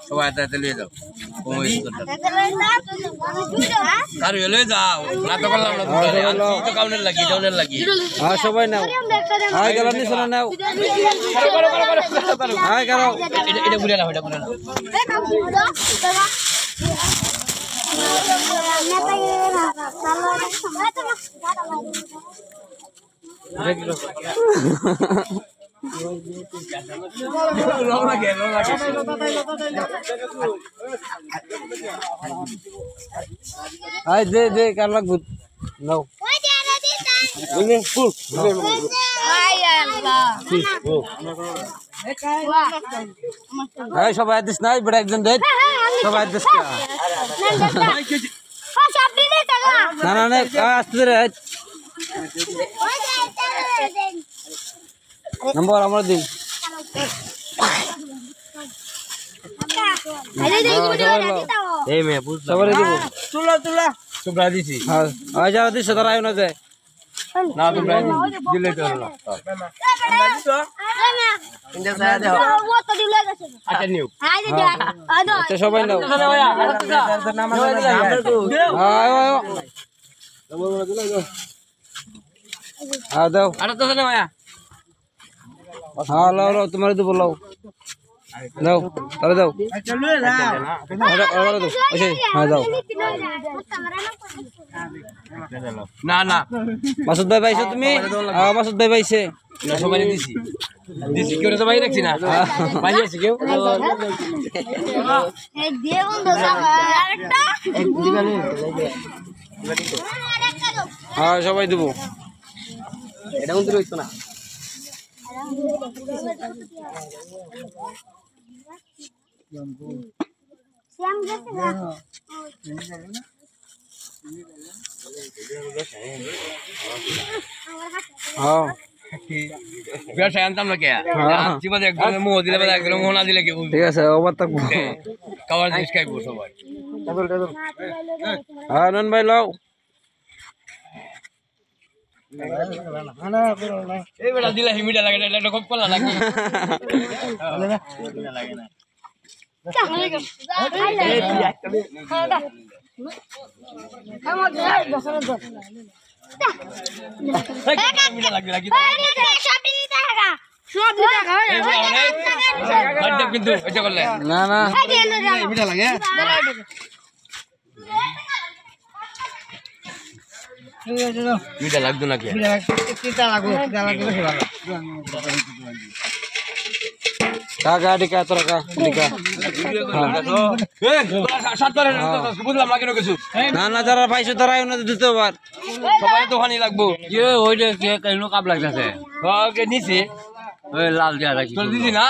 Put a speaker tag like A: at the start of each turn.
A: সবাই তাতে লিয়ে যাও কারো লয়ে যাও না তো করলাম না তো কাউনের লাগি
B: হ্যাঁ সবাই নাও আয় গেল নি শোনা নাও আয় গেল
A: এটা বুড়ে না এটা বুড়ে না
B: আয় দে দে কার লাগবে নাও আয় সবাই দিস নাই বড় একজন দে সবাই দিস না না না আসতে রে নম্বর আমার দিন
A: এই মে বুঝলা
B: সবারে দিব
A: তোমরা দিছি
B: হ্যাঁ আয় যারা দিছ তারা আইও না যায়
A: না তোমরা দিলে তো না আচ্ছা নিও
B: আচ্ছা সবাই নাও আয় দাও
A: আরে তো না ভাইয়া
B: হ্যাঁ লাও লাও তোমার দেবো লাও দাও তাহলে দাও হ্যাঁ দাও
A: না না
B: মাসুদ ভাই পাইছো তুমি মাসুদ ভাই পাইছে
A: সবাই দিছি দিছি কেউ তো ভাই রাখছি না ভাই আছে কেউ
B: হ্যাঁ সবাই দেবো
A: এটা কিন্তু রইতো না
B: হ্যাঁ
A: ব্যবসায় আনতাম না কে জীবনে একদম মোহ দিলে একদম মোহ না দিলে কেউ
B: ঠিক আছে ওবার তো
A: খাবার জিনিস খাইবো সবাই
B: হ্যাঁ নন ভাই লাও
A: এই বেটা দিলে হিমিটা লাগে এটা খুব কলা লাগে কিন্তু এটা করলে
B: না না
A: হিমিটা লাগে মিটা লাগতো নাকি
B: কাকা ডিকা তোরা ডিকা
A: বুঝলাম না কেন কিছু
B: না না যারা পাইছো তারা আইও না দ্বিতীয়বার
A: সবাই তো ওখানে লাগবো ওই যে কেন কাপ লাগতেছে নিচে লাল দিয়া রাখি দিছি না